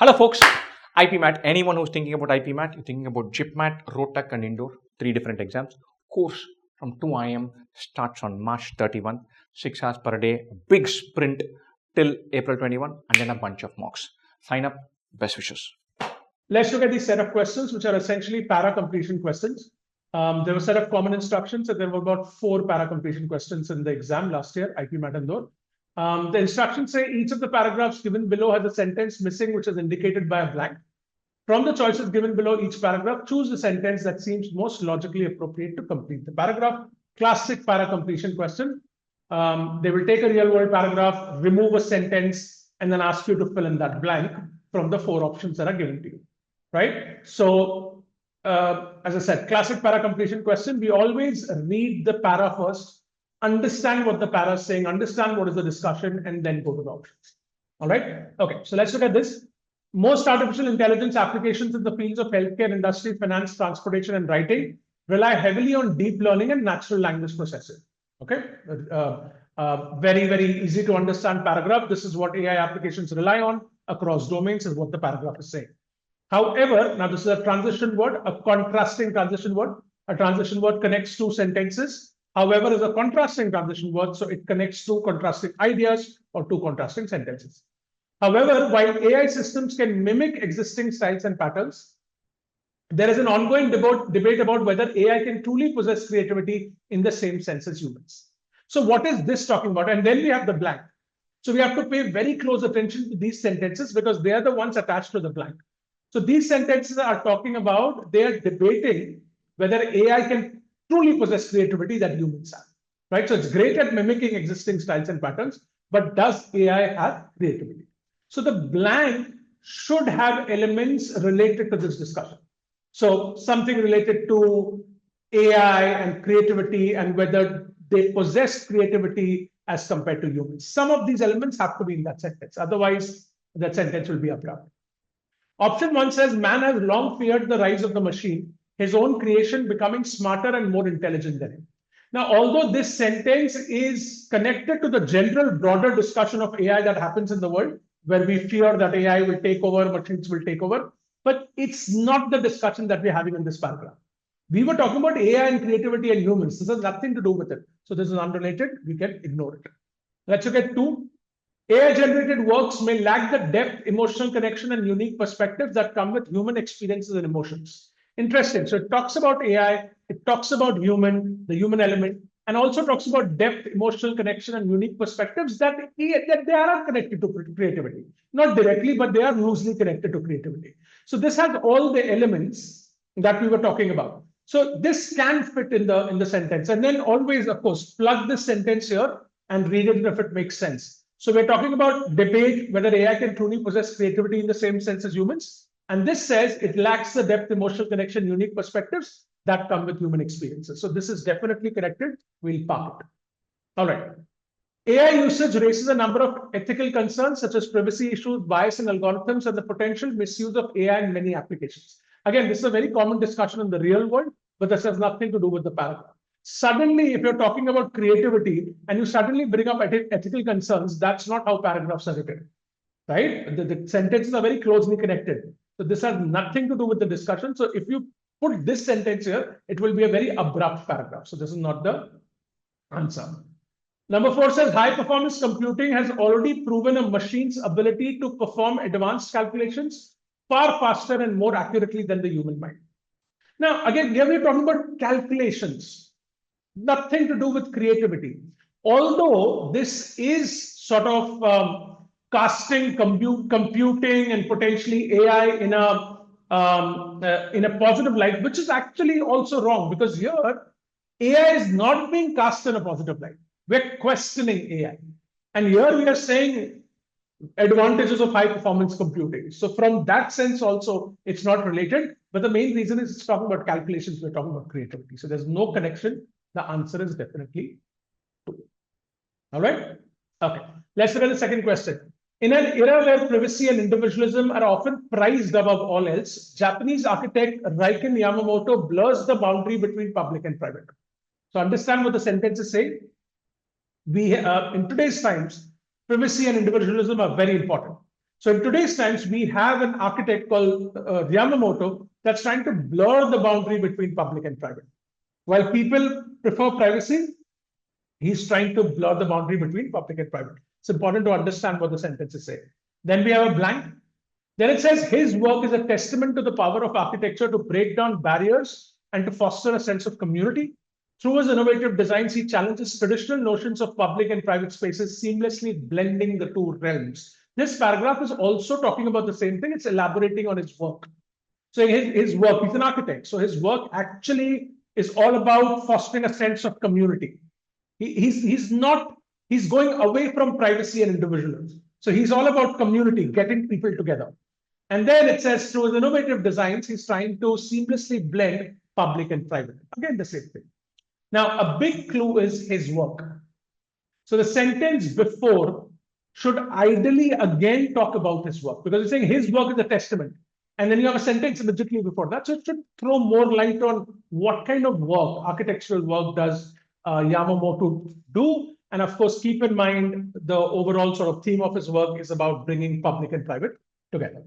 Hello folks, IPMAT. Anyone who's thinking about IPMAT, you're thinking about IPMAT, Rohtak and Indore, 3 different exams. Course from 2 IM starts on March 31, 6 hours per day, big sprint till April 21, and then a bunch of mocks. Sign up, best wishes. Let's look at these set of questions, which are essentially para-completion questions. There were a set of common instructions, and there were about 4 para-completion questions in the exam last year, IPMAT Indore. The instructions say each of the paragraphs given below has a sentence missing, which is indicated by a blank. From the choices given below each paragraph, choose the sentence that seems most logically appropriate to complete the paragraph. Classic para-completion question. They will take a real-world paragraph, remove a sentence, and then ask you to fill in that blank from the 4 options that are given to you, right? So, as I said, classic para-completion question. We always read the para first, understand what the para is saying, understand what is the discussion, and then go to the options. All right? Okay, so let's look at this. Most artificial intelligence applications in the fields of healthcare, industry, finance, transportation, and writing rely heavily on deep learning and natural language processing. Okay? Very, very easy to understand paragraph. This is what AI applications rely on across domains, is what the paragraph is saying. However, now this is a transition word, a contrasting transition word. A transition word connects 2 sentences. However, is a contrasting transition word, so it connects 2 contrasting ideas or 2 contrasting sentences. However, while AI systems can mimic existing styles and patterns, there is an ongoing debate about whether AI can truly possess creativity in the same sense as humans. So what is this talking about? And then we have the blank. So we have to pay very close attention to these sentences because they are the ones attached to the blank. So these sentences are talking about, they are debating whether AI can truly possess creativity that humans have, right? So it's great at mimicking existing styles and patterns, but does AI have creativity? So the blank should have elements related to this discussion. So something related to AI and creativity and whether they possess creativity as compared to humans. Some of these elements have to be in that sentence. Otherwise, that sentence will be abrupt. Option 1 says, man has long feared the rise of the machine, his own creation becoming smarter and more intelligent than him. Now, although this sentence is connected to the general broader discussion of AI that happens in the world, where we fear that AI will take over, machines will take over, but it's not the discussion that we're having in this paragraph. We were talking about AI and creativity and humans. This has nothing to do with it. So this is unrelated. We can ignore it. Let's look at 2. AI-generated works may lack the depth, emotional connection, and unique perspectives that come with human experiences and emotions. Interesting. So it talks about AI, it talks about human, the human element, and also talks about depth, emotional connection, and unique perspectives that they are connected to creativity. Not directly, but they are loosely connected to creativity. So this has all the elements that we were talking about. So this can fit in the sentence. And then always, of course, plug this sentence here and read it if it makes sense. So we're talking about debate whether AI can truly possess creativity in the same sense as humans. And this says it lacks the depth, emotional connection, unique perspectives that come with human experiences. So this is definitely connected. We'll park it. All right. AI usage raises a number of ethical concerns such as privacy issues, bias in algorithms, and the potential misuse of AI in many applications. Again, this is a very common discussion in the real world, but this has nothing to do with the paragraph. Suddenly, if you're talking about creativity and you suddenly bring up ethical concerns, that's not how paragraphs are written, right? The sentences are very closely connected. So this has nothing to do with the discussion. So if you put this sentence here, it will be a very abrupt paragraph. So this is not the answer. Number 4 says high performance computing has already proven a machine's ability to perform advanced calculations far faster and more accurately than the human mind. Now, again, here we're talking about calculations. Nothing to do with creativity. Although this is sort of casting computing and potentially AI in a positive light, which is actually also wrong because here AI is not being cast in a positive light. We're questioning AI. And here we are saying advantages of high performance computing. So from that sense also, it's not related. But the main reason is it's talking about calculations. We're talking about creativity. So there's no connection. The answer is definitely 2. All right. Okay. Let's look at the second question. In an era where privacy and individualism are often prized above all else, Japanese architect Riken Yamamoto blurs the boundary between public and private. So understand what the sentence is saying. In today's times, privacy and individualism are very important. So in today's times, we have an architect called Yamamoto that's trying to blur the boundary between public and private. While people prefer privacy, he's trying to blur the boundary between public and private. It's important to understand what the sentence is saying. Then we have a blank. Then it says his work is a testament to the power of architecture to break down barriers and to foster a sense of community. Through his innovative designs, he challenges traditional notions of public and private spaces, seamlessly blending the two realms. This paragraph is also talking about the same thing. It's elaborating on his work. So his work, he's an architect. So his work actually is all about fostering a sense of community. He's going away from privacy and individualism. So he's all about community, getting people together. And then it says through his innovative designs, he's trying to seamlessly blend public and private. Again, the same thing. Now, a big clue is his work. So the sentence before should ideally again talk about his work, because it's saying his work is a testament. And then you have a sentence immediately before that. So it should throw more light on what kind of work, architectural work, does Yamamoto do. And of course, keep in mind the overall sort of theme of his work is about bringing public and private together.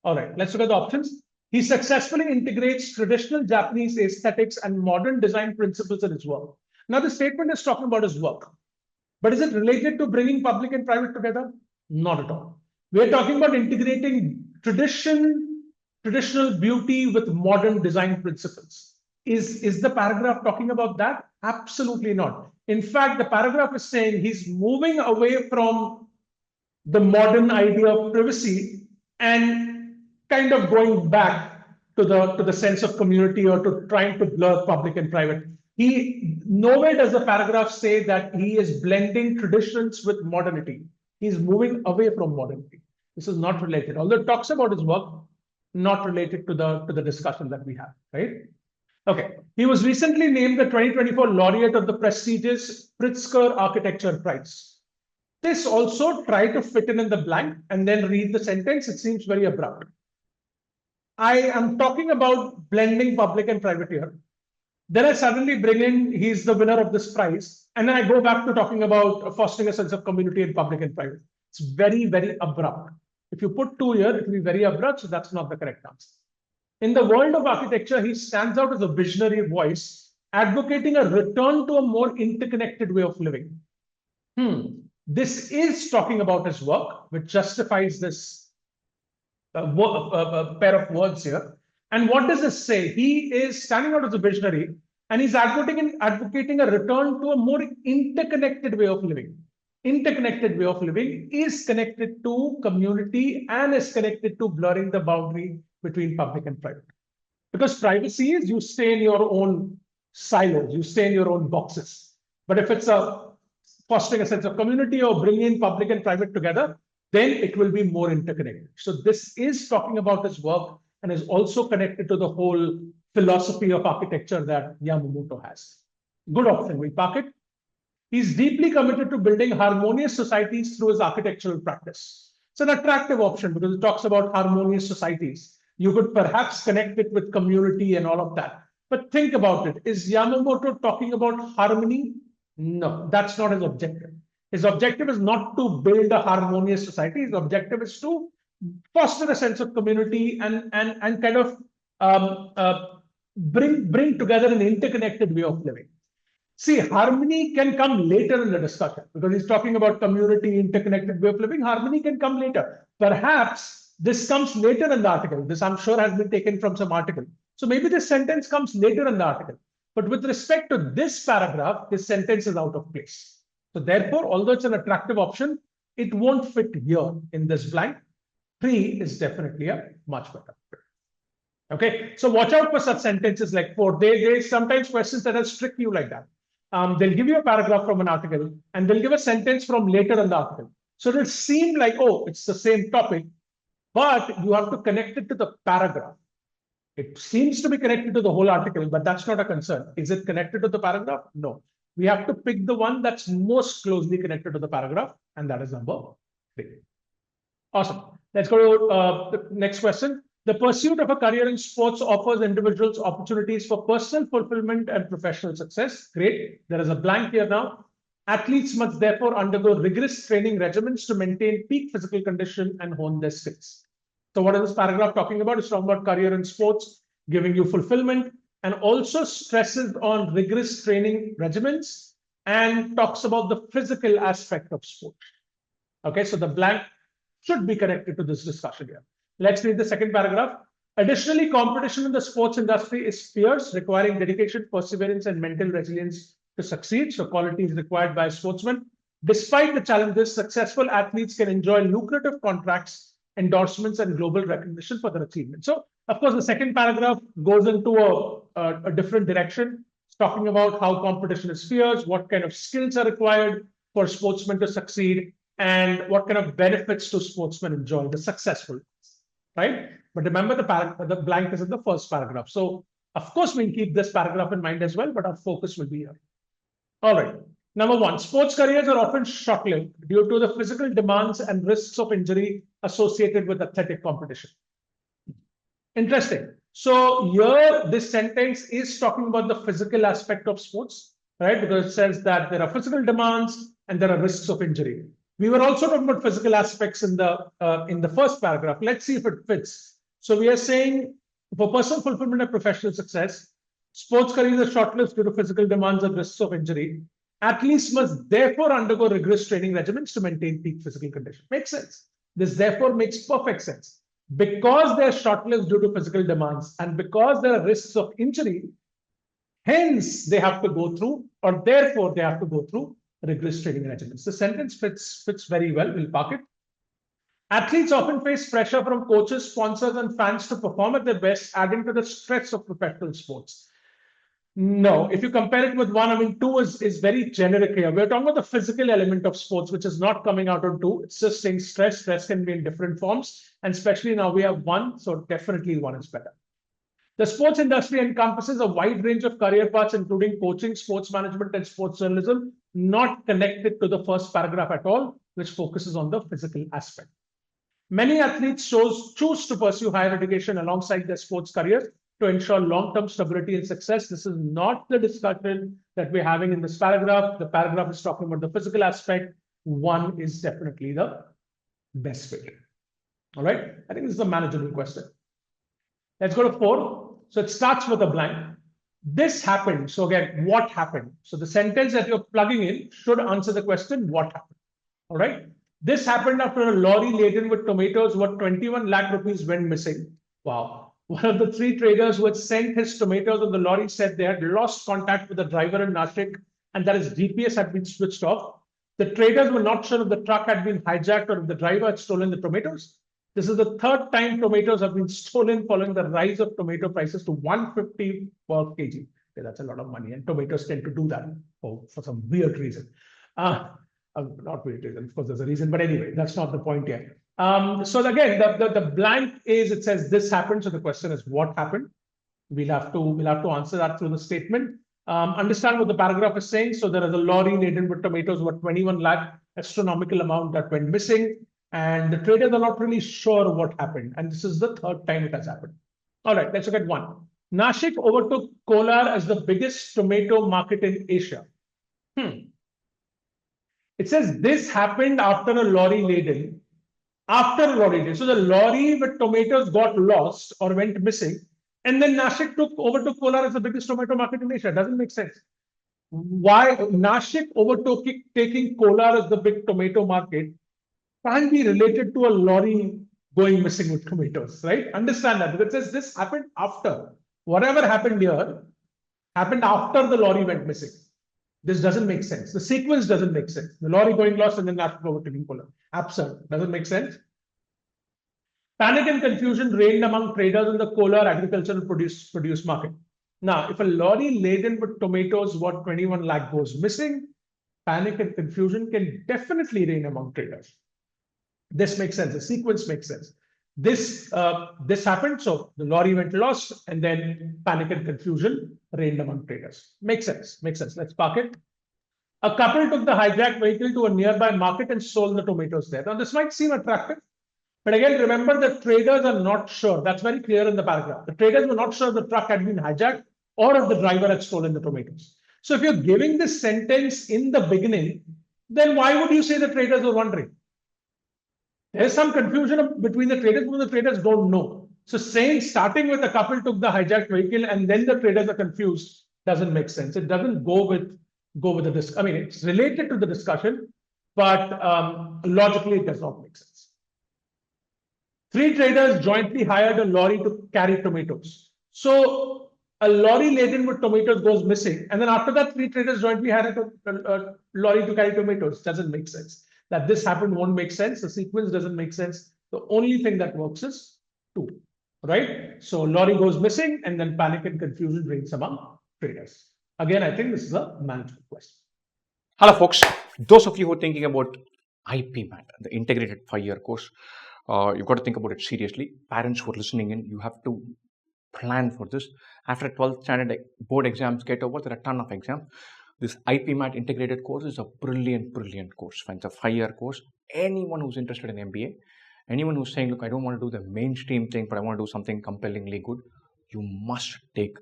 All right, let's look at the options. He successfully integrates traditional Japanese aesthetics and modern design principles in his work. Now, the statement is talking about his work. But is it related to bringing public and private together? Not at all. We're talking about integrating traditional beauty with modern design principles. Is the paragraph talking about that? Absolutely not. In fact, the paragraph is saying he's moving away from the modern idea of privacy and kind of going back to the sense of community, or to trying to blur public and private. Nowhere does the paragraph say that he is blending traditions with modernity. He's moving away from modernity. This is not related. Although it talks about his work, not related to the discussion that we have, right? Okay. He was recently named the 2024 laureate of the prestigious Pritzker Architecture Prize. This also try to fit in the blank and then read the sentence. It seems very abrupt. I am talking about blending public and private here. Then I suddenly bring in, he's the winner of this prize. And then I go back to talking about fostering a sense of community in public and private. It's very, very abrupt. If you put two here, it will be very abrupt. So that's not the correct answer. In the world of architecture, he stands out as a visionary voice, advocating a return to a more interconnected way of living. This is talking about his work, which justifies this pair of words here. And what does this say? He is standing out as a visionary, and he's advocating a return to a more interconnected way of living. Interconnected way of living is connected to community and is connected to blurring the boundary between public and private. Because privacy is you stay in your own silos, you stay in your own boxes. But if it's fostering a sense of community or bringing public and private together, then it will be more interconnected. So this is talking about his work and is also connected to the whole philosophy of architecture that Yamamoto has. Good option, we park it. He's deeply committed to building harmonious societies through his architectural practice. It's an attractive option because it talks about harmonious societies. You could perhaps connect it with community and all of that. But think about it. Is Yamamoto talking about harmony? No, that's not his objective. His objective is not to build a harmonious society. His objective is to foster a sense of community and kind of bring together an interconnected way of living. See, harmony can come later in the discussion because he's talking about community, interconnected way of living. Harmony can come later. Perhaps this comes later in the article. This, I'm sure, has been taken from some article. So maybe this sentence comes later in the article. But with respect to this paragraph, this sentence is out of place. So therefore, although it's an attractive option, it won't fit here in this blank. 3 is definitely a much better fit. Okay, so watch out for such sentences like 4. They sometimes questions that will trick you like that. They'll give you a paragraph from an article and they'll give a sentence from later in the article. So it'll seem like, oh, it's the same topic, but you have to connect it to the paragraph. It seems to be connected to the whole article, but that's not a concern. Is it connected to the paragraph? No. We have to pick the one that's most closely connected to the paragraph, and that is number 3. Awesome. Let's go to the next question. The pursuit of a career in sports offers individuals opportunities for personal fulfillment and professional success. Great. There is a blank here now. Athletes must therefore undergo rigorous training regimens to maintain peak physical condition and hone their skills. So what is this paragraph talking about? It's talking about career in sports, giving you fulfillment, and also stresses on rigorous training regimens and talks about the physical aspect of sport. Okay, so the blank should be connected to this discussion here. Let's read the second paragraph. Additionally, competition in the sports industry is fierce, requiring dedication, perseverance, and mental resilience to succeed. So quality is required by a sportsman. Despite the challenges, successful athletes can enjoy lucrative contracts, endorsements, and global recognition for their achievements. So, of course, the second paragraph goes into a different direction. It's talking about how competition is fierce, what kind of skills are required for sportsmen to succeed, and what kind of benefits do sportsmen enjoy, the successful, right? But remember, the blank is in the first paragraph. So, of course, we'll keep this paragraph in mind as well, but our focus will be here. All right. Number one, sports careers are often short-lived due to the physical demands and risks of injury associated with athletic competition. Interesting. So here, this sentence is talking about the physical aspect of sports, right? Because it says that there are physical demands and there are risks of injury. We were also talking about physical aspects in the first paragraph. Let's see if it fits. So we are saying for personal fulfillment and professional success, sports careers are short-lived due to physical demands and risks of injury. Athletes must therefore undergo rigorous training regimens to maintain peak physical condition. Makes sense. This therefore makes perfect sense. Because they're short-lived due to physical demands and because there are risks of injury, hence they have to go through, or therefore they have to go through rigorous training regimens. The sentence fits very well. We'll park it. Athletes often face pressure from coaches, sponsors, and fans to perform at their best, adding to the stress of professional sports. No, if you compare it with one, I mean, two is very generic here. We're talking about the physical element of sports, which is not coming out on two. It's just saying stress. Stress can be in different forms. And especially now we have one, so definitely one is better. The sports industry encompasses a wide range of career paths, including coaching, sports management, and sports journalism, not connected to the first paragraph at all, which focuses on the physical aspect. Many athletes choose to pursue higher education alongside their sports careers to ensure long-term stability and success. This is not the discussion that we're having in this paragraph. The paragraph is talking about the physical aspect. One is definitely the best fit. All right. I think this is a manageable question. Let's go to 4. So it starts with a blank. This happened. So again, what happened? So the sentence that you're plugging in should answer the question, what happened? All right. This happened after a lorry laden with tomatoes worth 21 lakh rupees went missing. Wow. One of the 3 traders who had sent his tomatoes on the lorry said they had lost contact with the driver in Nashik and that his GPS had been switched off. The traders were not sure if the truck had been hijacked or if the driver had stolen the tomatoes. This is the 3rd time tomatoes have been stolen following the rise of tomato prices to 150 per kg. Okay, that's a lot of money, and tomatoes tend to do that for some weird reason. Not weird reason, of course, there's a reason, but anyway, that's not the point here. So again, the blank is, it says this happened. So the question is what happened? We'll have to answer that through the statement. Understand what the paragraph is saying. So there is a lorry laden with tomatoes worth 21 lakh, astronomical amount that went missing. And the traders are not really sure what happened. And this is the 3rd time it has happened. All right, let's look at 1. Nashik overtook Kolar as the biggest tomato market in Asia. It says this happened after a lorry laden. After a lorry laden. So the lorry with tomatoes got lost or went missing. And then Nashik overtook Kolar as the biggest tomato market in Asia. Doesn't make sense. Why Nashik taking Kolar as the big tomato market can be related to a lorry going missing with tomatoes, right? Understand that. Because it says this happened after. Whatever happened here happened after the lorry went missing. This doesn't make sense. The sequence doesn't make sense. The lorry going lost and then Nashik overtaking Kolar. Absurd. Doesn't make sense. Panic and confusion reigned among traders in the Kolar agricultural produce market. Now, if a lorry laden with tomatoes worth 21 lakh goes missing, panic and confusion can definitely reign among traders. This makes sense. The sequence makes sense. This happened, so the lorry went lost, and then panic and confusion reigned among traders. Makes sense. Makes sense. Let's park it. A couple took the hijacked vehicle to a nearby market and sold the tomatoes there. Now, this might seem attractive, but again, remember the traders are not sure. That's very clear in the paragraph. The traders were not sure the truck had been hijacked or if the driver had stolen the tomatoes. So if you're giving this sentence in the beginning, then why would you say the traders were wondering? There's some confusion between the traders because the traders don't know. So saying starting with a couple took the hijacked vehicle and then the traders are confused doesn't make sense. It doesn't go with the discussion. I mean, it's related to the discussion, but logically it does not make sense. 3 traders jointly hired a lorry to carry tomatoes. So a lorry laden with tomatoes goes missing, and then after that, 3 traders jointly hired a lorry to carry tomatoes. Doesn't make sense. That this happened won't make sense. The sequence doesn't make sense. The only thing that works is 2, right? So lorry goes missing, and then panic and confusion reigns among traders. Again, I think this is a management question. Hello, folks. Those of you who are thinking about IPMAT, the integrated 5-year course, you've got to think about it seriously. Parents who are listening in, you have to plan for this. After 12th standard board exams get over, there are a ton of exams. This IPMAT integrated course is a brilliant course. It's a 5-year course. Anyone who's interested in MBA, anyone who's saying, look, I don't want to do the mainstream thing, but I want to do something compellingly good, you must take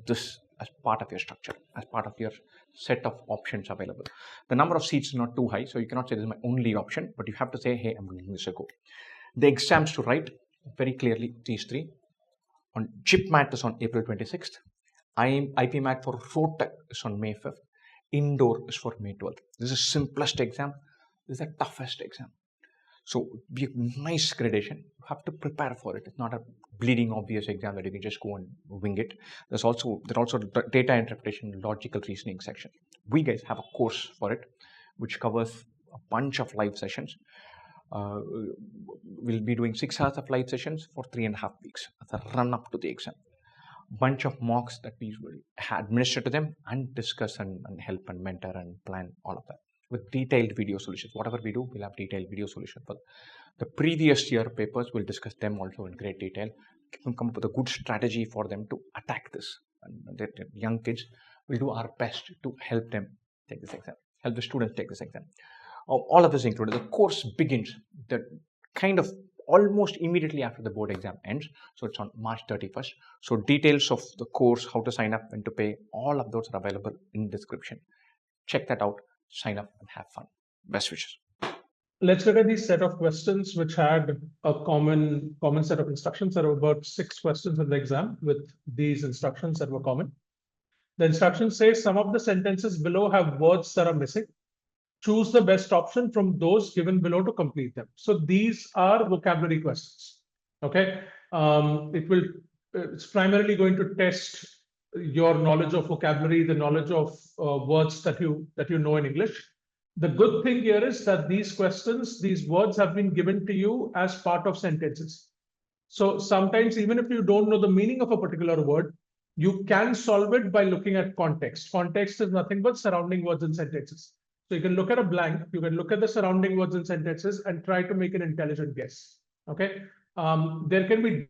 this as part of your structure, as part of your set of options available. The number of seats is not too high, so you cannot say this is my only option, but you have to say, hey, I'm giving this a go. The exams to write, very clearly, these 3. On IPMAT is on April 26th. IPMAT for Rohtak is on May 5th. Indore is for May 12th. This is the simplest exam. This is the toughest exam. So be a nice gradation. You have to prepare for it. It's not a bleeding obvious exam that you can just go and wing it. There's also data interpretation, logical reasoning section. We guys have a course for it, which covers a bunch of live sessions. We'll be doing 6 hours of live sessions for 3.5 weeks as a run up to the exam. Bunch of mocks that we will administer to them and discuss and help and mentor and plan all of that with detailed video solutions. Whatever we do, we'll have detailed video solution for the previous year papers. We'll discuss them also in great detail. Come up with a good strategy for them to attack this. And the young kids will do our best to help them take this exam, help the students take this exam. All of this included. The course begins the kind of almost immediately after the board exam ends. So it's on March 31st. So details of the course, how to sign up, when to pay, all of those are available in the description. Check that out, sign up and have fun. Best wishes. Let's look at these set of questions which had a common set of instructions. There were about 6 questions in the exam with these instructions that were common. The instructions say some of the sentences below have words that are missing. Choose the best option from those given below to complete them. So these are vocabulary questions. Okay, it's primarily going to test your knowledge of vocabulary, the knowledge of words that you know in English. The good thing here is that these questions, these words have been given to you as part of sentences. So sometimes even if you don't know the meaning of a particular word, you can solve it by looking at context. Context is nothing but surrounding words and sentences. So you can look at a blank, you can look at the surrounding words and sentences and try to make an intelligent guess. Okay. There can be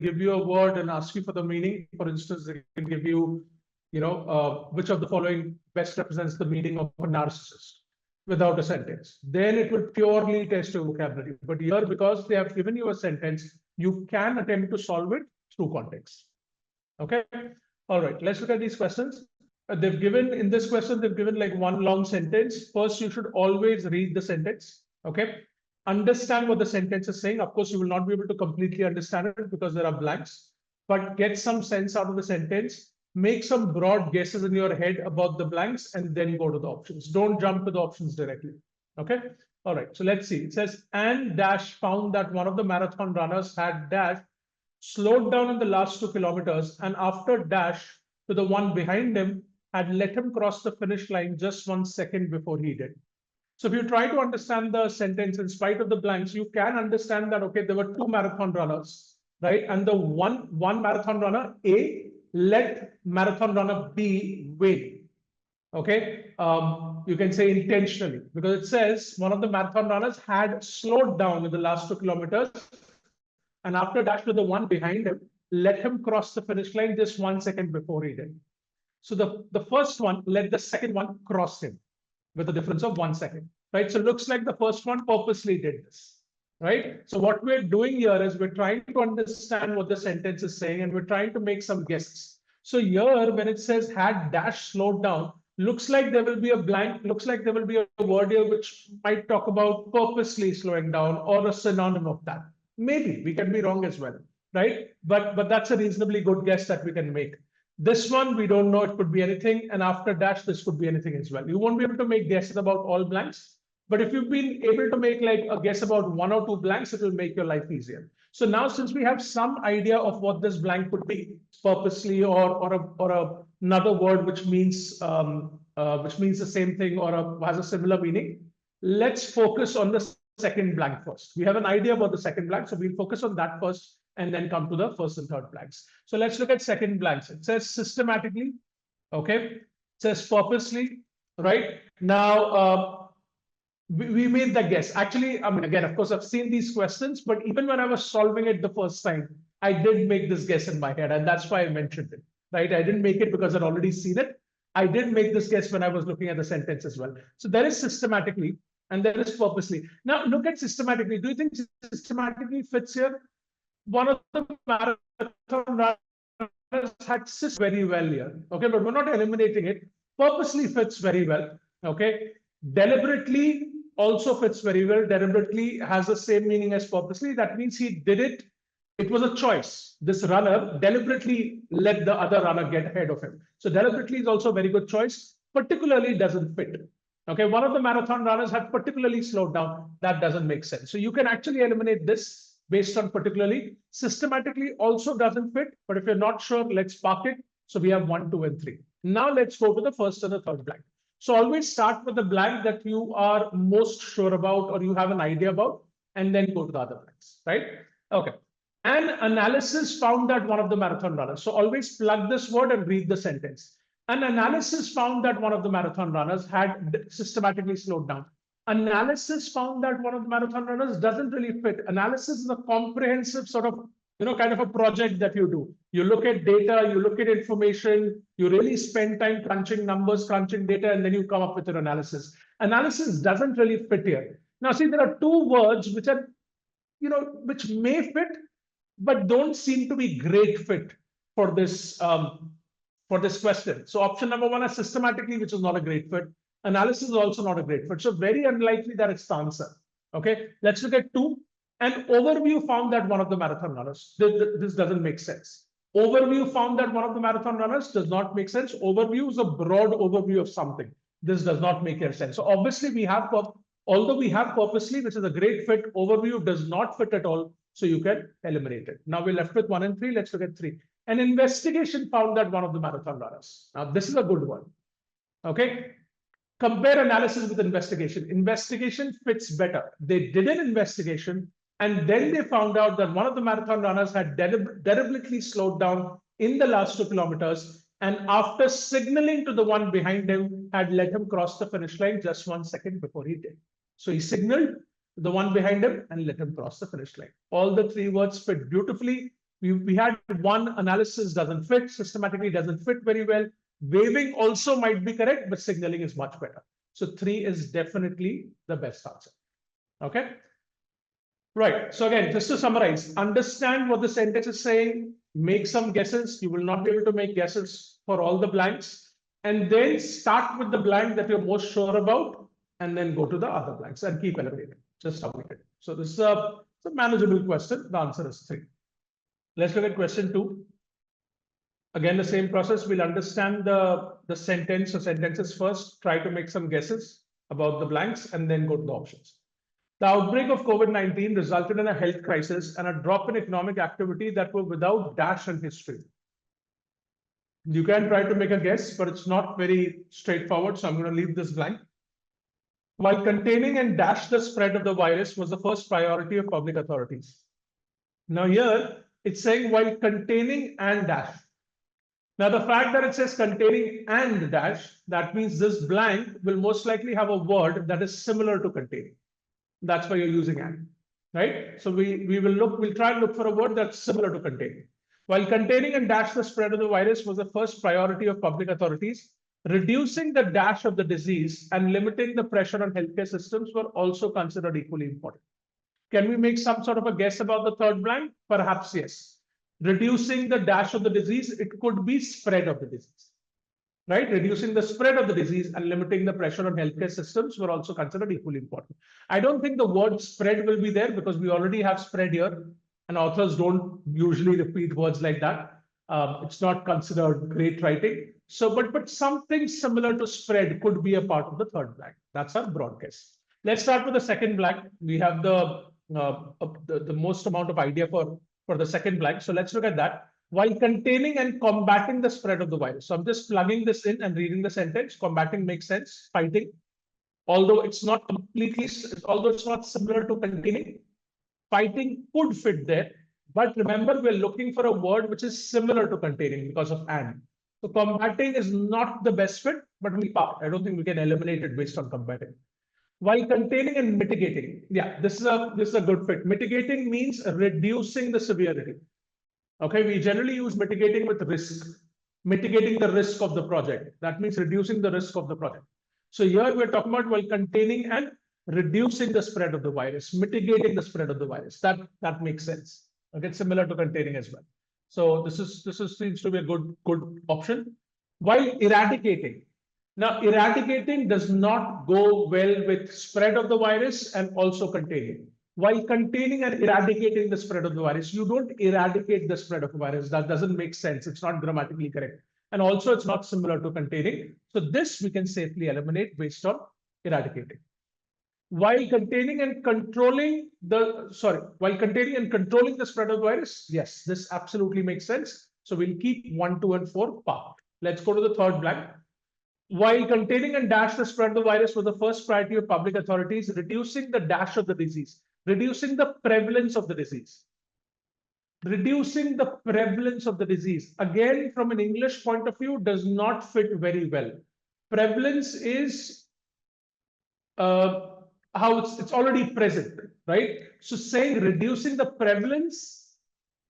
give you a word and ask you for the meaning. For instance, they can give you, which of the following best represents the meaning of a narcissist without a sentence. Then it will purely test your vocabulary. But here, because they have given you a sentence, you can attempt to solve it through context. Okay. All right. Let's look at these questions. They've given in this question, they've given like one long sentence. First, you should always read the sentence. Okay. Understand what the sentence is saying. Of course, you will not be able to completely understand it because there are blanks, but get some sense out of the sentence. Make some broad guesses in your head about the blanks and then go to the options. Don't jump to the options directly. Okay. All right. So let's see. It says, and dash found that one of the marathon runners had dash slowed down in the last 2 kilometers and after dash to the one behind him had let him cross the finish line just 1 second before he did. So if you try to understand the sentence in spite of the blanks, you can understand that, okay, there were 2 marathon runners, right? And the one marathon runner, A, let marathon runner B win. Okay. You can say intentionally because it says one of the marathon runners had slowed down in the last 2 kilometers. And after dash to the one behind him, let him cross the finish line just 1 second before he did. So the first one, let the second one cross him with a difference of 1 second, right? So it looks like the first one purposely did this, right? So what we're doing here is we're trying to understand what the sentence is saying and we're trying to make some guesses. So here, when it says had dash slowed down, looks like there will be a blank, looks like there will be a word here which might talk about purposely slowing down or a synonym of that. Maybe we can be wrong as well, right? But that's a reasonably good guess that we can make. This one, we don't know, it could be anything. And after dash, this could be anything as well. You won't be able to make guesses about all blanks. But if you've been able to make like a guess about one or two blanks, it will make your life easier. So now, since we have some idea of what this blank could be, purposely or another word which means the same thing or has a similar meaning, let's focus on the second blank first. We have an idea about the second blank, so we'll focus on that first and then come to the first and third blanks. So let's look at second blanks. It says systematically, okay? It says purposely, right? Now, we made the guess. Actually, I mean, again, of course, I've seen these questions, but even when I was solving it the first time, I did make this guess in my head, and that's why I mentioned it, right? I didn't make it because I'd already seen it. I did make this guess when I was looking at the sentence as well. So there is systematically, and there is purposely. Now, look at systematically. Do you think systematically fits here? One of the marathon runners had sys very well here, okay? But we're not eliminating it. Purposely fits very well, okay? Deliberately also fits very well. Deliberately has the same meaning as purposely. That means he did it. It was a choice. This runner deliberately let the other runner get ahead of him. So deliberately is also a very good choice. Particularly doesn't fit. Okay, one of the marathon runners had particularly slowed down. That doesn't make sense. So you can actually eliminate this based on particularly. Systematically also doesn't fit. But if you're not sure, let's park it. So we have 1, 2, and 3. Now let's go to the first and the third blank. So always start with the blank that you are most sure about or you have an idea about, and then go to the other blanks, right? Okay. An analysis found that one of the marathon runners. So always plug this word and read the sentence. An analysis found that one of the marathon runners had systematically slowed down. Analysis found that one of the marathon runners doesn't really fit. Analysis is a comprehensive sort of kind of a project that you do. You look at data, you look at information, you really spend time crunching numbers, crunching data, and then you come up with your analysis. Analysis doesn't really fit here. Now, see, there are two words which are, which may fit, but don't seem to be great fit for this question. So option number 1 is systematically, which is not a great fit. Analysis is also not a great fit. So very unlikely that it's the answer. Okay, let's look at 2. An overview found that one of the marathon runners. This doesn't make sense. Overview found that one of the marathon runners does not make sense. Overview is a broad overview of something. This does not make any sense. So obviously although we have purposely, which is a great fit, overview does not fit at all. So you can eliminate it. Now we're left with 1 and 3. Let's look at 3. An investigation found that one of the marathon runners. Now this is a good one. Okay. Compare analysis with investigation. Investigation fits better. They did an investigation, and then they found out that one of the marathon runners had deliberately slowed down in the last 2 kilometers, and after signaling to the one behind him, had let him cross the finish line just 1 second before he did. So he signaled the one behind him and let him cross the finish line. All the 3 words fit beautifully. We had 1, analysis doesn't fit, systematically doesn't fit very well. Waving also might be correct, but signaling is much better. So 3 is definitely the best answer. Okay. Right. So again, just to summarize, understand what the sentence is saying, make some guesses. You will not be able to make guesses for all the blanks, and then start with the blank that you're most sure about, and then go to the other blanks and keep eliminating. Just submit it. So this is a manageable question. The answer is 3. Let's look at question 2. Again, the same process. We'll understand the sentence or sentences first, try to make some guesses about the blanks, and then go to the options. The outbreak of COVID-19 resulted in a health crisis and a drop in economic activity that were without dash in history. You can try to make a guess, but it's not very straightforward, so I'm going to leave this blank. While containing and dash the spread of the virus was the first priority of public authorities. Now here, it's saying while containing and dash. Now, the fact that it says containing and dash, that means this blank will most likely have a word that is similar to containing. That's why you're using and, right? So we'll try and look for a word that's similar to containing. While containing and dash the spread of the virus was the first priority of public authorities, reducing the dash of the disease and limiting the pressure on healthcare systems were also considered equally important. Can we make some sort of a guess about the third blank? Perhaps yes. reducing the dash of the disease, it could be spread of the disease, right? Reducing the spread of the disease and limiting the pressure on healthcare systems were also considered equally important. I don't think the word spread will be there because we already have spread here, and authors don't usually repeat words like that. It's not considered great writing. So, but something similar to spread could be a part of the third blank. That's our broad case. Let's start with the second blank. We have the most amount of idea for the second blank. So let's look at that. While containing and combating the spread of the virus. So I'm just plugging this in and reading the sentence. Combating makes sense. Fighting, although it's not completely, although it's not similar to containing, fighting could fit there. But remember, we're looking for a word which is similar to containing because of and. So combating is not the best fit, but we part. I don't think we can eliminate it based on combating. While containing and mitigating, yeah, this is a good fit. Mitigating means reducing the severity. Okay, we generally use mitigating with risk, mitigating the risk of the project. That means reducing the risk of the project. So here we're talking about while containing and reducing the spread of the virus, mitigating the spread of the virus. That makes sense. Okay, it's similar to containing as well. So this seems to be a good option. While eradicating. Now, eradicating does not go well with spread of the virus and also containing. While containing and eradicating the spread of the virus, you don't eradicate the spread of the virus. That doesn't make sense. It's not grammatically correct. And also, it's not similar to containing. So this we can safely eliminate based on eradicating. While containing and controlling the, while containing and controlling the spread of the virus, yes, this absolutely makes sense. So we'll keep 1, 2, and 4 parked. Let's go to the third blank. While containing and dash the spread of the virus was the first priority of public authorities, reducing the dash of the disease, reducing the prevalence of the disease. Reducing the prevalence of the disease, again, from an English point of view, does not fit very well. Prevalence is how it's already present, right? So saying reducing the prevalence,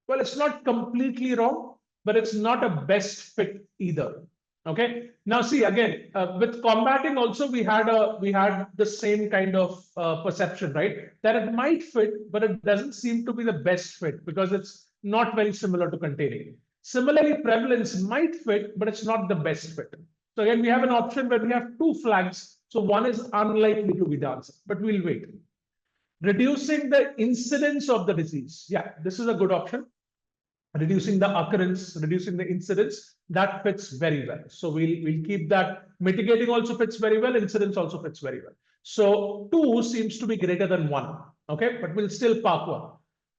well, it's not completely wrong, but it's not a best fit either. Okay. Now see again with combating also we had the same kind of perception, right? That it might fit, but it doesn't seem to be the best fit because it's not very similar to containing. Similarly, prevalence might fit, but it's not the best fit. So again, we have an option where we have 2 flags. So one is unlikely to be the answer, but we'll wait. Reducing the incidence of the disease. Yeah, this is a good option. Reducing the occurrence, reducing the incidence, that fits very well. So we'll keep that. Mitigating also fits very well. Incidence also fits very well. So 2 seems to be greater than 1. Okay, but we'll still park 1.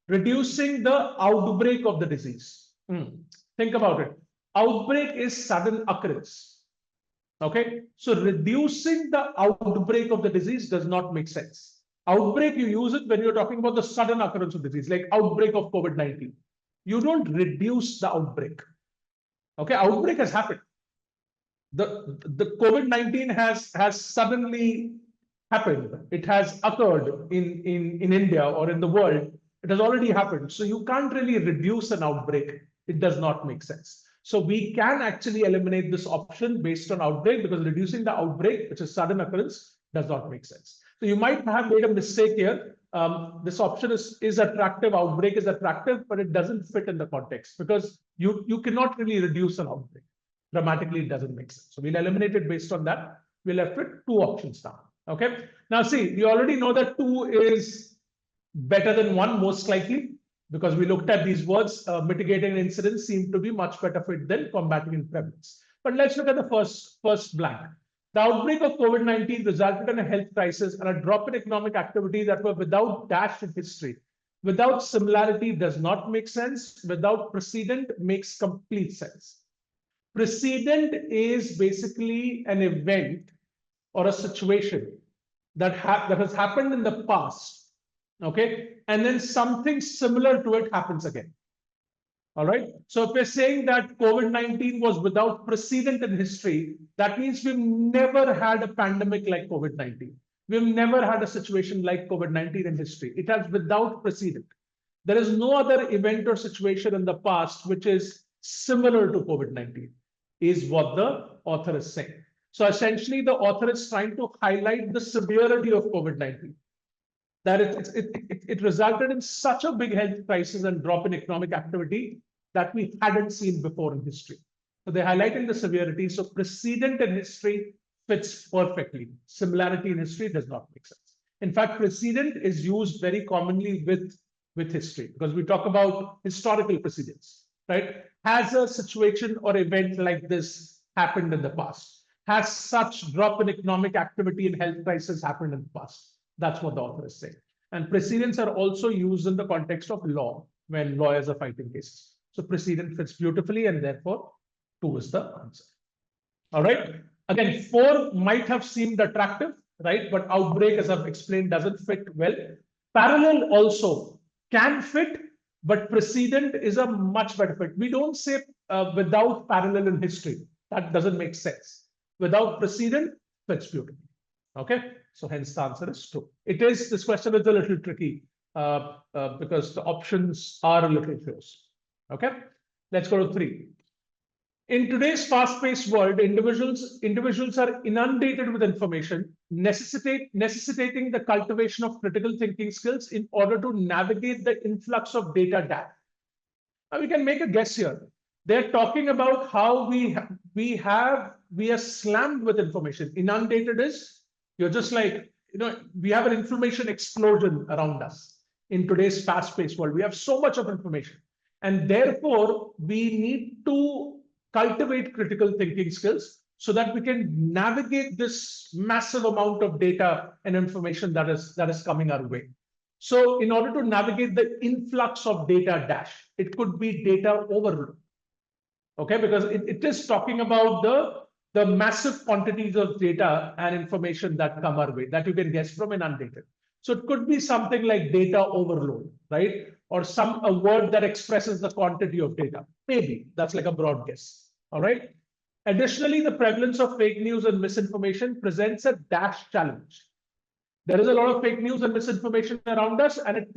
Reducing the outbreak of the disease. Think about it. Outbreak is sudden occurrence. Okay, so reducing the outbreak of the disease does not make sense. Outbreak, you use it when you're talking about the sudden occurrence of disease, like outbreak of COVID-19. You don't reduce the outbreak. Okay, outbreak has happened. The COVID-19 has suddenly happened. It has occurred in India or in the world. It has already happened. So you can't really reduce an outbreak. It does not make sense. So we can actually eliminate this option based on outbreak because reducing the outbreak, which is sudden occurrence, does not make sense. So you might have made a mistake here. This option is attractive, outbreak is attractive, but it doesn't fit in the context because you cannot really reduce an outbreak. Dramatically, it doesn't make sense. So we'll eliminate it based on that. We're left with 2 options now. Okay. Now see, we already know that 2 is better than 1, most likely, because we looked at these words. Mitigating incidents seem to be much better fit than combating in prevalence. But let's look at the first blank. The outbreak of COVID-19 resulted in a health crisis and a drop in economic activity that were without dash in history. Without similarity does not make sense. Without precedent makes complete sense. Precedent is basically an event or a situation that has happened in the past, okay? And then something similar to it happens again. All right. So if we're saying that COVID-19 was without precedent in history, that means we've never had a pandemic like COVID-19. We've never had a situation like COVID-19 in history. It has without precedent. There is no other event or situation in the past which is similar to COVID-19, is what the author is saying. So essentially, the author is trying to highlight the severity of COVID-19. That it resulted in such a big health crisis and drop in economic activity that we hadn't seen before in history. So they're highlighting the severity. So precedent in history fits perfectly. Similarity in history does not make sense. In fact, precedent is used very commonly with history because we talk about historical precedents, right? Has a situation or event like this happened in the past? Has such drop in economic activity and health crisis happened in the past? That's what the author is saying. And precedents are also used in the context of law when lawyers are fighting cases. So precedent fits beautifully, and therefore 2 is the answer. All right. Again, 4 might have seemed attractive, right? But outbreak, as I've explained, doesn't fit well. Parallel also can fit, but precedent is a much better fit. We don't say without parallel in history. That doesn't make sense. Without precedent, fits beautifully. Okay. So hence the answer is 2. This question is a little tricky because the options are a little close. Okay. Let's go to 3. In today's fast-paced world, individuals are inundated with information, necessitating the cultivation of critical thinking skills in order to navigate the influx of data dash. Now we can make a guess here. They're talking about how we are slammed with information. Inundated is you're just like, we have an information explosion around us in today's fast-paced world. We have so much of information, and therefore we need to cultivate critical thinking skills so that we can navigate this massive amount of data and information that is coming our way. So in order to navigate the influx of data dash, it could be data overload. Okay, because it is talking about the massive quantities of data and information that come our way that you can guess from inundated. So it could be something like data overload, right? Or a word that expresses the quantity of data. Maybe that's like a broad guess. All right. Additionally, the prevalence of fake news and misinformation presents a dash challenge. There is a lot of fake news and misinformation around us, and it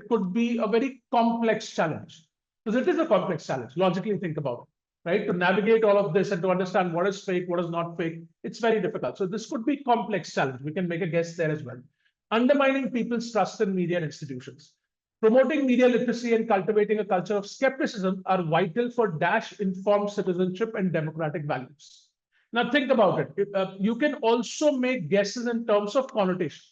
could be a very complex challenge. Because it is a complex challenge. Logically think about it, right? To navigate all of this and to understand what is fake, what is not fake, it's very difficult. So this could be a complex challenge. We can make a guess there as well. Undermining people's trust in media and institutions. Promoting media literacy and cultivating a culture of skepticism are vital for informed citizenship and democratic values. Now think about it. You can also make guesses in terms of connotation.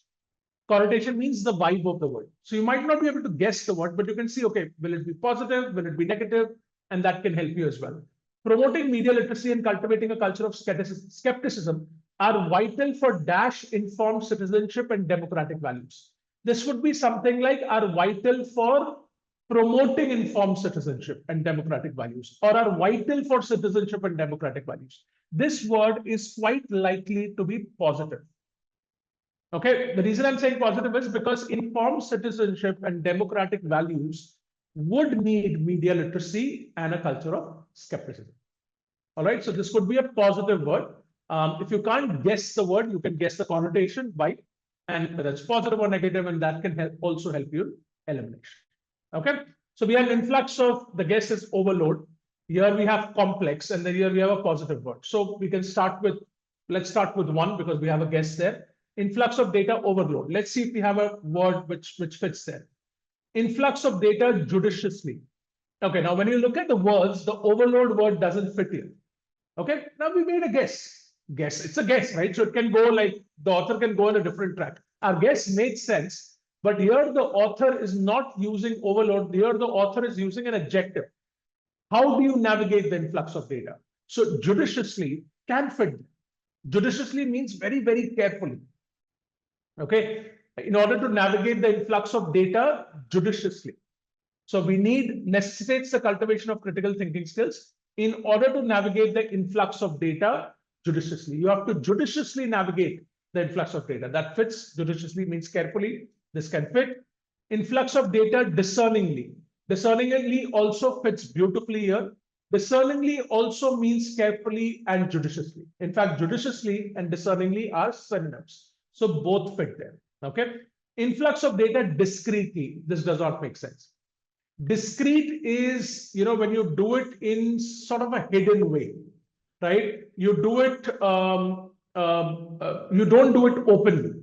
Connotation means the vibe of the word. So you might not be able to guess the word, but you can see, okay, will it be positive? Will it be negative? And that can help you as well. Promoting media literacy and cultivating a culture of skepticism are vital for informed citizenship and democratic values. This would be something like are vital for promoting informed citizenship and democratic values, or are vital for citizenship and democratic values. This word is quite likely to be positive. Okay, the reason I'm saying positive is because informed citizenship and democratic values would need media literacy and a culture of skepticism. All right, so this could be a positive word. If you can't guess the word, you can guess the connotation by, and whether it's positive or negative, and that can also help you elimination. Okay, so we have influx of the guess is overload. Here we have complex, and then here we have a positive word. So we can start with, let's start with 1 because we have a guess there. Influx of data overload. Let's see if we have a word which fits there. Influx of data judiciously. Okay, now when you look at the words, the overload word doesn't fit here. Okay, now we made a guess. It's a guess, right? So it can go like the author can go on a different track. Our guess made sense, but here the author is not using overload. Here the author is using an adjective. How do you navigate the influx of data? So judiciously can fit. Judiciously means very, very carefully. Okay, in order to navigate the influx of data judiciously. So we necessitates the cultivation of critical thinking skills in order to navigate the influx of data judiciously. You have to judiciously navigate the influx of data. That fits. Judiciously means carefully. This can fit. Influx of data discerningly. Discerningly also fits beautifully here. Discerningly also means carefully and judiciously. In fact, judiciously and discerningly are synonyms. So both fit there. Okay. Influx of data discreetly. This does not make sense. Discrete is, when you do it in sort of a hidden way, right? You do it, you don't do it openly,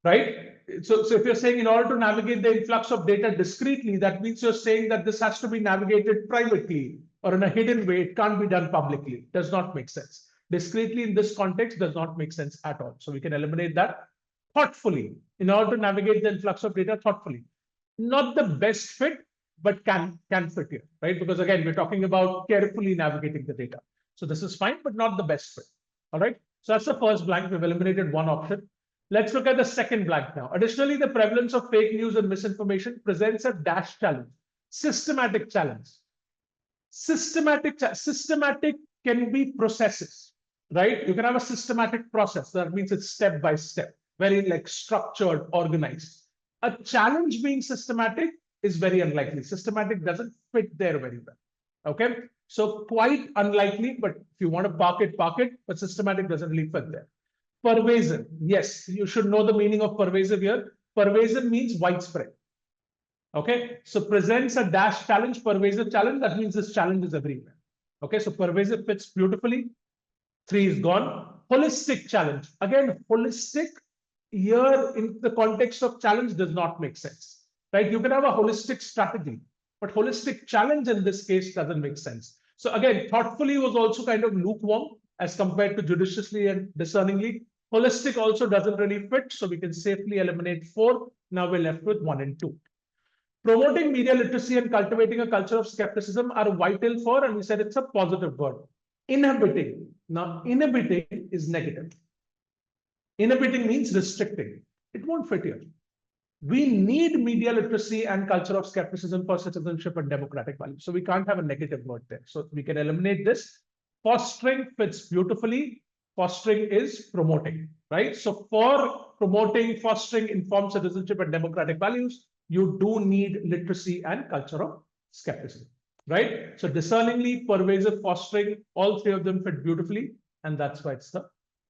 right? So if you're saying in order to navigate the influx of data discreetly, that means you're saying that this has to be navigated privately or in a hidden way. It can't be done publicly. Does not make sense. Discreetly in this context does not make sense at all. So we can eliminate that. Thoughtfully, in order to navigate the influx of data thoughtfully. Not the best fit, but can fit here, right? Because again, we're talking about carefully navigating the data. So this is fine, but not the best fit. All right. So that's the first blank. We've eliminated one option. Let's look at the second blank now. Additionally, the prevalence of fake news and misinformation presents a dash challenge, systematic challenge. Systematic can be processes, right? You can have a systematic process. That means it's step by step, very like structured, organized. A challenge being systematic is very unlikely. Systematic doesn't fit there very well. Okay, so quite unlikely, but if you want to park it, but systematic doesn't really fit there. Pervasive, yes, you should know the meaning of pervasive here. Pervasive means widespread. Okay, so presents a dash challenge, pervasive challenge, that means this challenge is everywhere. Okay, so pervasive fits beautifully. 3 is gone. Holistic challenge. Again, holistic here in the context of challenge does not make sense, right? You can have a holistic strategy, but holistic challenge in this case doesn't make sense. So again, thoughtfully was also kind of lukewarm as compared to judiciously and discerningly. Holistic also doesn't really fit, so we can safely eliminate 4. Now we're left with 1 and 2. Promoting media literacy and cultivating a culture of skepticism are vital for, and we said it's a positive word. Inhibiting. Now, inhibiting is negative. Inhibiting means restricting. It won't fit here. We need media literacy and culture of skepticism for citizenship and democratic values. So we can't have a negative word there. So we can eliminate this. Fostering fits beautifully. Fostering is promoting, right? So for promoting, fostering informed citizenship and democratic values, you do need literacy and culture of skepticism, right? So discerningly, pervasive, fostering, all 3 of them fit beautifully. And that's why it's the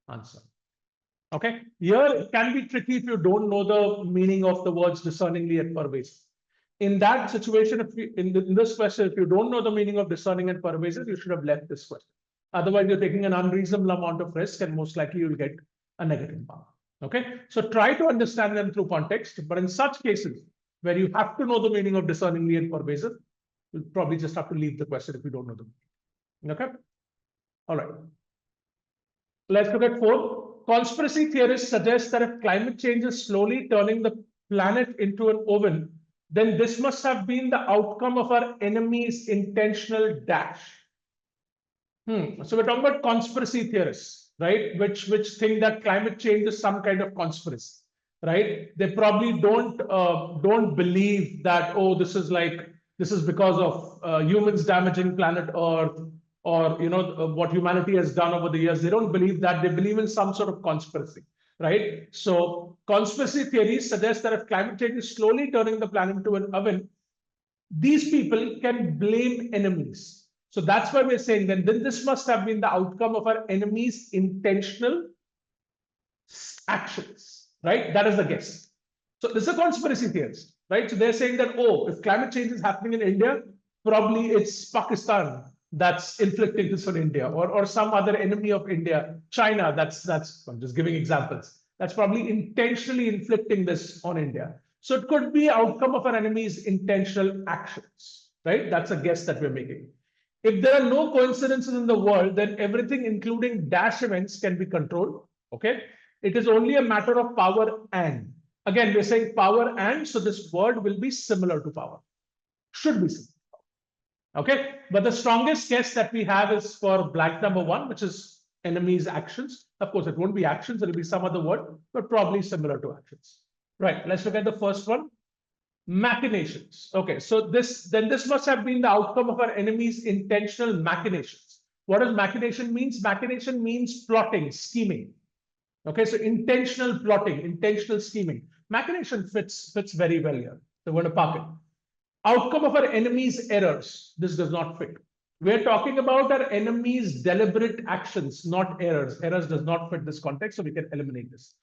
answer. Okay, here it can be tricky if you don't know the meaning of the words discerningly and pervasive. In that situation, if you, in this question, if you don't know the meaning of discerning and pervasive, you should have left this question. Otherwise, you're taking an unreasonable amount of risk and most likely you'll get a negative mark. Okay, so try to understand them through context, but in such cases where you have to know the meaning of discerningly and pervasive, you'll probably just have to leave the question if you don't know the meaning. Okay, all right. Let's look at 4. Conspiracy theorists suggest that if climate change is slowly turning the planet into an oven, then this must have been the outcome of our enemy's intentional dash. So we're talking about conspiracy theorists, right? Which think that climate change is some kind of conspiracy, right? They probably don't believe that, oh, this is because of humans damaging planet Earth, or what humanity has done over the years. They don't believe that. They believe in some sort of conspiracy, right? So conspiracy theories suggest that if climate change is slowly turning the planet into an oven, these people can blame enemies. So that's why we're saying then this must have been the outcome of our enemies' intentional actions, right? That is the guess. So this is a conspiracy theorist, right? So they're saying that, oh, if climate change is happening in India, probably it's Pakistan that's inflicting this on India, or some other enemy of India, China, that's I'm just giving examples. That's probably intentionally inflicting this on India. So it could be outcome of our enemy's intentional actions, right? That's a guess that we're making. If there are no coincidences in the world, then everything, including dash events, can be controlled. Okay. It is only a matter of power and. Again, we're saying power and, so this word will be similar to power. Should be similar. Okay, but the strongest guess that we have is for blank number 1, which is enemy's actions. Of course, it won't be actions, it'll be some other word, but probably similar to actions. Right, let's look at the first one. Machinations. Okay, so this must have been the outcome of our enemy's intentional machinations. What does machination means? Machination means plotting, scheming. Okay, so intentional plotting, intentional scheming. Machination fits very well here. So we're going to park it. Outcome of our enemy's errors. This does not fit. We're talking about our enemy's deliberate actions, not errors. Errors does not fit this context, so we can eliminate this.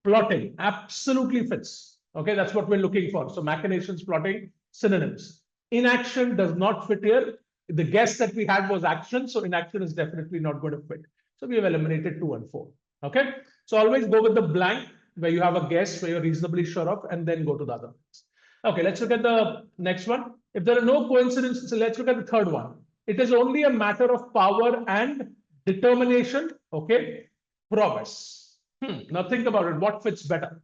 Plotting absolutely fits. Okay, that's what we're looking for. So machinations, plotting, synonyms. Inaction does not fit here. The guess that we had was action, so inaction is definitely not going to fit. So we have eliminated 2 and 4. Okay, so always go with the blank. where you have a guess where you're reasonably sure of, and then go to the other ones. Okay, let's look at the next one. If there are no coincidences, so let's look at the third one. It is only a matter of power and determination. Okay, prowess. Now think about it. What fits better?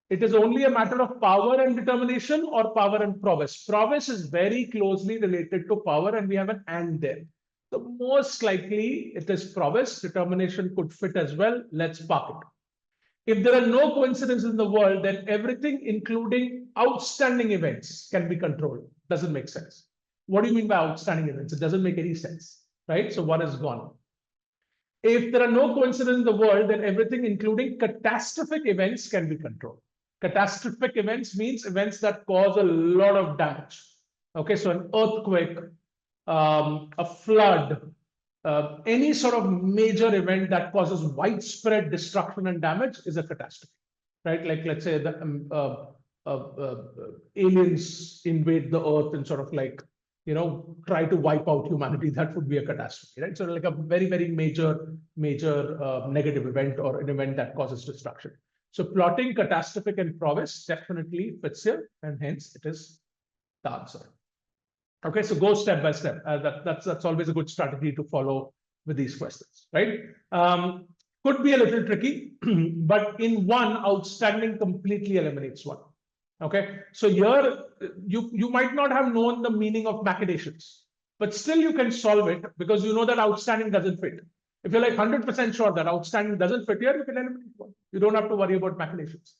It is only a matter of power and determination or power and prowess. Prowess is very closely related to power, and we have an and there. So most likely it is prowess. Determination could fit as well. Let's park it. If there are no coincidences in the world, then everything, including outstanding events, can be controlled. Doesn't make sense. What do you mean by outstanding events? It doesn't make any sense, right? So one is gone. If there are no coincidences in the world, then everything, including catastrophic events, can be controlled. Catastrophic events means events that cause a lot of damage. Okay, so an earthquake, a flood, any sort of major event that causes widespread destruction and damage is a catastrophe, right? Like let's say the aliens invade the earth and sort of like, try to wipe out humanity. That would be a catastrophe, right? So like a very, very major negative event or an event that causes destruction. So plotting catastrophic and prowess definitely fits here, and hence it is the answer. Okay, so go step by step. That's always a good strategy to follow with these questions, right? Could be a little tricky, but in one, outstanding completely eliminates one. Okay, so here you might not have known the meaning of machinations, but still you can solve it because you know that outstanding doesn't fit. If you're like 100% sure that outstanding doesn't fit here, you can eliminate one. You don't have to worry about machinations.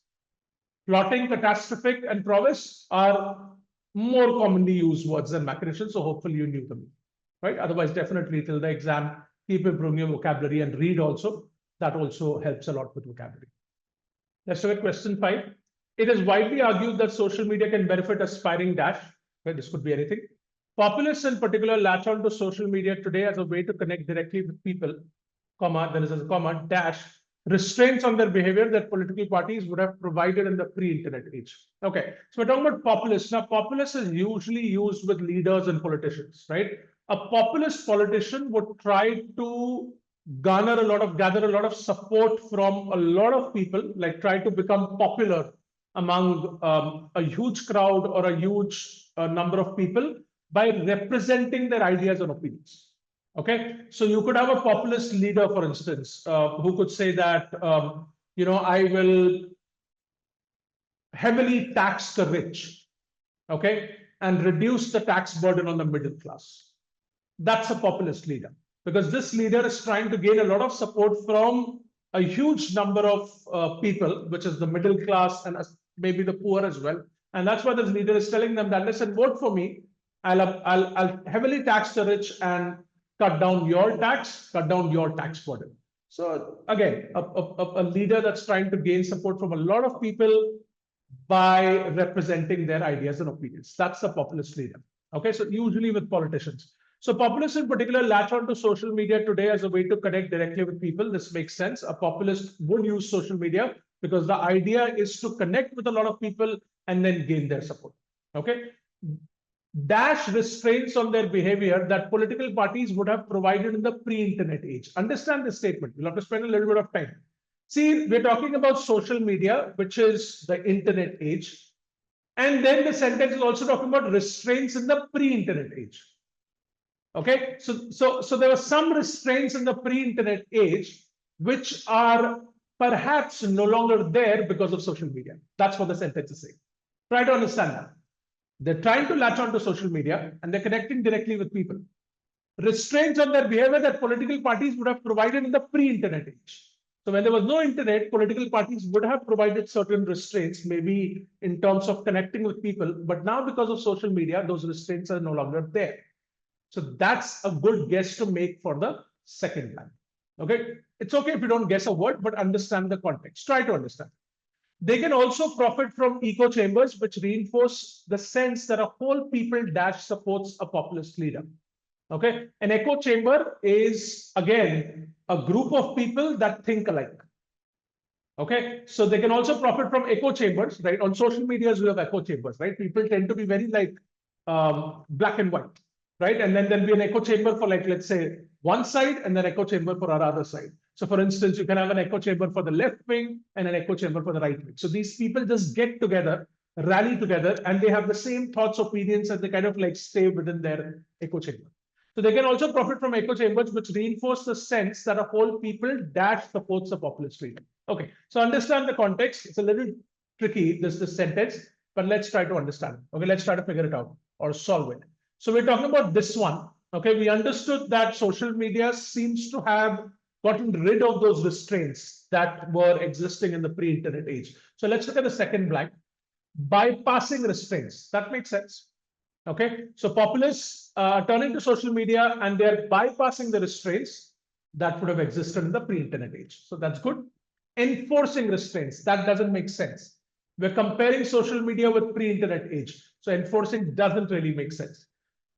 Plotting, catastrophic, and prowess are more commonly used words than machinations, so hopefully you knew them, right? Otherwise, definitely till the exam, keep improving your vocabulary and read also. That also helps a lot with vocabulary. Let's look at question 5. It is widely argued that social media can benefit aspiring dash. Okay, this could be anything. Populists in particular latch on to social media today as a way to connect directly with people, comma, there is a comma, dash, restraints on their behavior that political parties would have provided in the pre-internet age. Okay, so we're talking about populists. Now, populist is usually used with leaders and politicians, right? A populist politician would try to gather a lot of support from a lot of people, like try to become popular among a huge crowd or a huge number of people by representing their ideas and opinions. Okay, so you could have a populist leader, for instance, who could say that, I will heavily tax the rich, okay, and reduce the tax burden on the middle class. That's a populist leader, because this leader is trying to gain a lot of support from a huge number of people, which is the middle class and maybe the poor as well. And that's why this leader is telling them that, listen, vote for me. I'll heavily tax the rich and cut down your tax burden. So again, a leader that's trying to gain support from a lot of people by representing their ideas and opinions. That's the populist leader. Okay, so usually with politicians. So populists in particular latch on to social media today as a way to connect directly with people. This makes sense. A populist would use social media because the idea is to connect with a lot of people and then gain their support. Okay. Dash restraints on their behavior that political parties would have provided in the pre-internet age. Understand this statement. We'll have to spend a little bit of time. See, we're talking about social media, which is the internet age. And then the sentence is also talking about restraints in the pre-internet age. Okay, so there were some restraints in the pre-internet age, which are perhaps no longer there because of social media. That's what the sentence is saying. Try to understand that. They're trying to latch onto social media and they're connecting directly with people. Restraints on their behavior that political parties would have provided in the pre-internet age. So when there was no internet, political parties would have provided certain restraints, maybe in terms of connecting with people. But now because of social media, those restraints are no longer there. So that's a good guess to make for the second time. Okay, it's okay if you don't guess a word, but understand the context. Try to understand. They can also profit from echo chambers, which reinforce the sense that a whole people dash supports a populist leader. Okay, an echo chamber is again a group of people that think alike. Okay, so they can also profit from echo chambers, right? On social medias, we have echo chambers, right? People tend to be very like black and white, right? And then there'll be an echo chamber for like, let's say, one side and then echo chamber for our other side. So for instance, you can have an echo chamber for the left wing and an echo chamber for the right wing. So these people just get together, rally together, and they have the same thoughts, opinions, and they kind of like stay within their echo chamber. So they can also profit from echo chambers, which reinforce the sense that a whole people dash supports a populist leader. Okay, so understand the context. It's a little tricky, this sentence, but let's try to understand it. Okay, let's try to figure it out or solve it. So we're talking about this one. Okay, we understood that social media seems to have gotten rid of those restraints that were existing in the pre-internet age. So let's look at the second blank. Bypassing restraints. That makes sense. Okay, so populists turning to social media and they're bypassing the restraints that would have existed in the pre-internet age. So that's good. Enforcing restraints. That doesn't make sense. We're comparing social media with pre-internet age. So enforcing doesn't really make sense.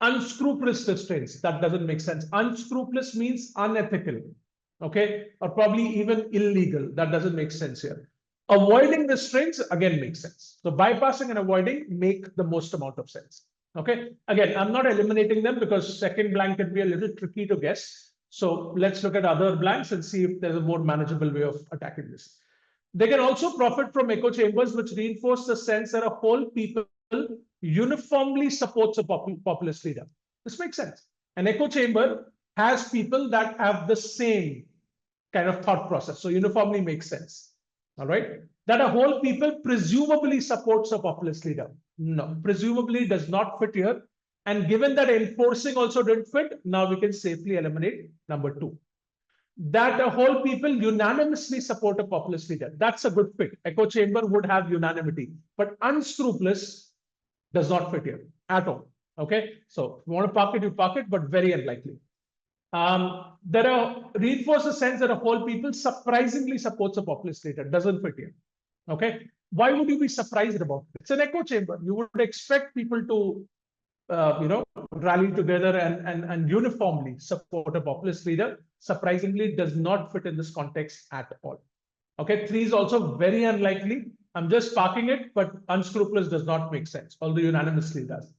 Unscrupulous restraints. That doesn't make sense. Unscrupulous means unethical. Okay, or probably even illegal. That doesn't make sense here. Avoiding restraints again makes sense. So bypassing and avoiding make the most amount of sense. Okay, again, I'm not eliminating them because second blank can be a little tricky to guess. So let's look at other blanks and see if there's a more manageable way of attacking this. They can also profit from echo chambers, which reinforce the sense that a whole people uniformly supports a populist leader. This makes sense. An echo chamber has people that have the same kind of thought process. So uniformly makes sense. All right. That a whole people presumably supports a populist leader. No, presumably does not fit here. And given that enforcing also didn't fit, now we can safely eliminate number 2. That a whole people unanimously support a populist leader. That's a good fit. Echo chamber would have unanimity, but unscrupulous does not fit here at all. Okay, so if you want to park it, you park it, but very unlikely. There are reinforce the sense that a whole people surprisingly supports a populist leader. Doesn't fit here. Okay, why would you be surprised about it? It's an echo chamber. You would expect people to rally together and uniformly support a populist leader. Surprisingly, does not fit in this context at all. Okay, 3 is also very unlikely. I'm just parking it, but unscrupulous does not make sense, although unanimously does.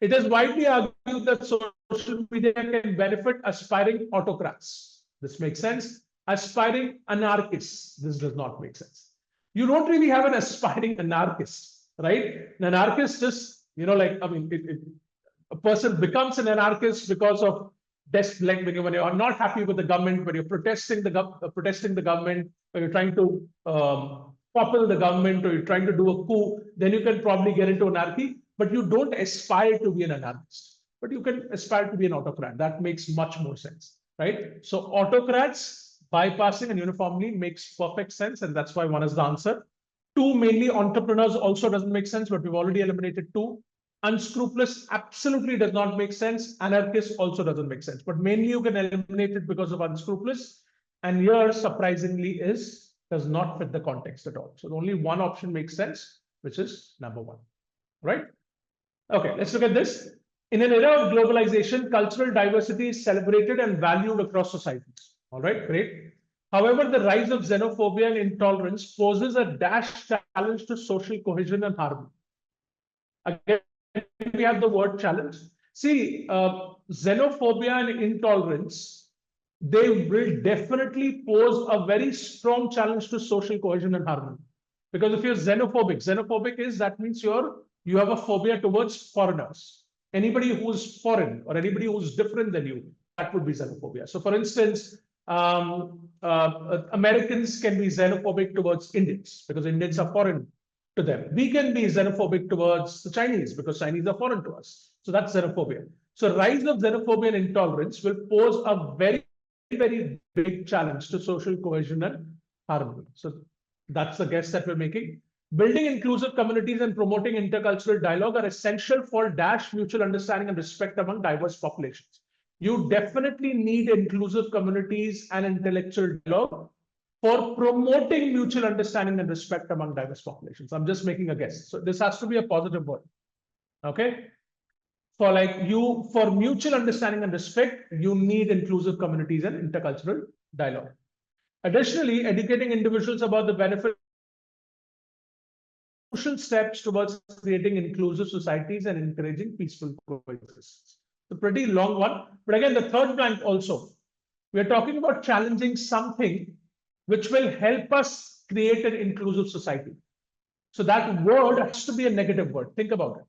It is widely argued that social media can benefit aspiring autocrats. This makes sense. Aspiring anarchists. This does not make sense. You don't really have an aspiring anarchist, right? An anarchist just, a person becomes an anarchist because of when you're not happy with the government, when you're protesting the government, when you're trying to topple the government, or you're trying to do a coup, then you can probably get into anarchy. But you don't aspire to be an anarchist, but you can aspire to be an autocrat. That makes much more sense, right? So autocrats bypassing and uniformly makes perfect sense, and that's why 1 is the answer. 2, mainly entrepreneurs, also doesn't make sense, but we've already eliminated 2. Unscrupulous absolutely does not make sense. Anarchist also doesn't make sense, but mainly you can eliminate it because of unscrupulous. And here, surprisingly, does not fit the context at all. So only 1 option makes sense, which is number 1, right? Okay, let's look at this. In an era of globalization, cultural diversity is celebrated and valued across societies. All right, great. However, the rise of xenophobia and intolerance poses a challenge to social cohesion and harmony. Again, we have the word challenge. See, xenophobia and intolerance, they will definitely pose a very strong challenge to social cohesion and harmony. Because if you're xenophobic that means you have a phobia towards foreigners. Anybody who's foreign or anybody who's different than you, that would be xenophobia. So for instance, Americans can be xenophobic towards Indians because Indians are foreign to them. We can be xenophobic towards the Chinese because Chinese are foreign to us. So that's xenophobia. So rise of xenophobia and intolerance will pose a very, very big challenge to social cohesion and harmony. So that's the guess that we're making. Building inclusive communities and promoting intercultural dialogue are essential for mutual understanding and respect among diverse populations. You definitely need inclusive communities and intellectual dialogue for promoting mutual understanding and respect among diverse populations. I'm just making a guess. So this has to be a positive word. Okay. For mutual understanding and respect, you need inclusive communities and intercultural dialogue. Additionally, educating individuals about the benefits steps towards creating inclusive societies and encouraging peaceful coexistence. It's a pretty long one, but again, the third blank also, We're talking about challenging something which will help us create an inclusive society. So that word has to be a negative word. Think about it.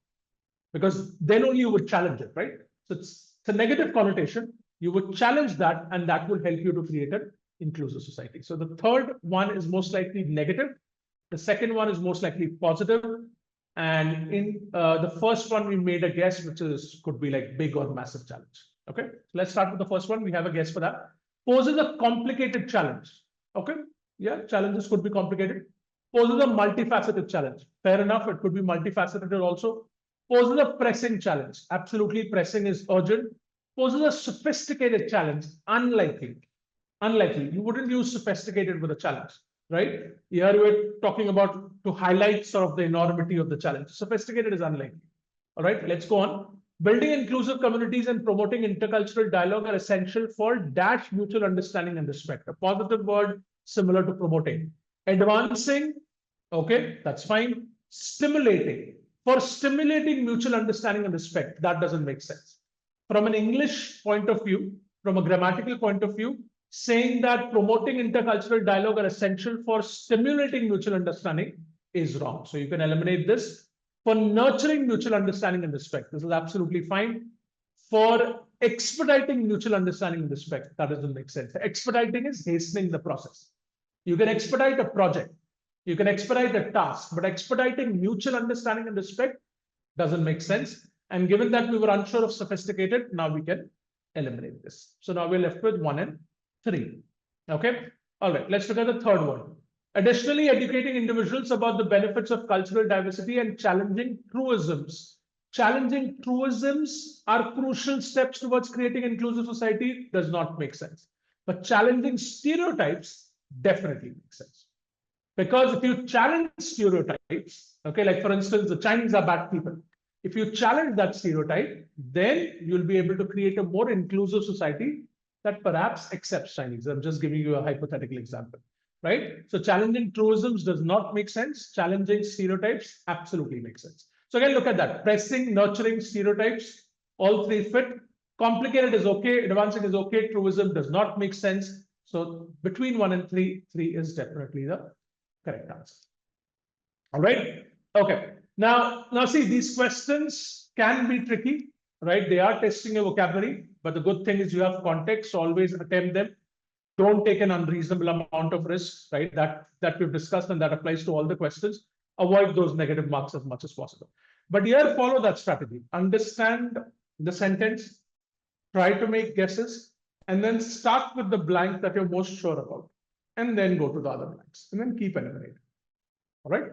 Because then only you would challenge it, right? So it's a negative connotation. You would challenge that, and that will help you to create an inclusive society. So the third one is most likely negative. The second one is most likely positive. And in the first one, we made a guess, which could be like big or massive challenge. Okay, so let's start with the first one. We have a guess for that. Poses a complicated challenge. Okay, yeah, challenges could be complicated. Poses a multifaceted challenge. Fair enough, it could be multifaceted also. Poses a pressing challenge. Absolutely, pressing is urgent. Poses a sophisticated challenge. Unlikely. Unlikely. You wouldn't use sophisticated with a challenge, right? Here we're talking about to highlight sort of the enormity of the challenge. Sophisticated is unlikely. All right, let's go on. Building inclusive communities and promoting intercultural dialogue are essential for dash mutual understanding and respect. A positive word similar to promoting. Advancing, okay, that's fine. Stimulating. For stimulating mutual understanding and respect, that doesn't make sense. From an English point of view, from a grammatical point of view, saying that promoting intercultural dialogue are essential for stimulating mutual understanding is wrong. So you can eliminate this. For nurturing mutual understanding and respect, this is absolutely fine. For expediting mutual understanding and respect, that doesn't make sense. Expediting is hastening the process. You can expedite a project. You can expedite a task, but expediting mutual understanding and respect doesn't make sense. And given that we were unsure of sophisticated, now we can eliminate this. So now we're left with 1 and 3. Okay. All right. Let's look at the third one. Additionally, educating individuals about the benefits of cultural diversity and challenging truisms. Challenging truisms are crucial steps towards creating inclusive society. Does not make sense. But challenging stereotypes definitely makes sense. Because if you challenge stereotypes, okay, like for instance, the Chinese are bad people. If you challenge that stereotype, then you'll be able to create a more inclusive society that perhaps accepts Chinese. I'm just giving you a hypothetical example, right? So challenging truisms does not make sense. Challenging stereotypes absolutely makes sense. So again, look at that. Pressing, nurturing stereotypes, all three fit. Complicated is okay. Advancing is okay. Truism does not make sense. So between 1 and 3, 3 is definitely the correct answer. All right. Okay. Now see, these questions can be tricky, right? They are testing your vocabulary, but the good thing is you have context. So always attempt them. Don't take an unreasonable amount of risk, right? That we've discussed, and that applies to all the questions. Avoid those negative marks as much as possible. But here, follow that strategy. Understand the sentence, try to make guesses, and then start with the blank that you're most sure about, and then go to the other blanks, and then keep eliminating. All right.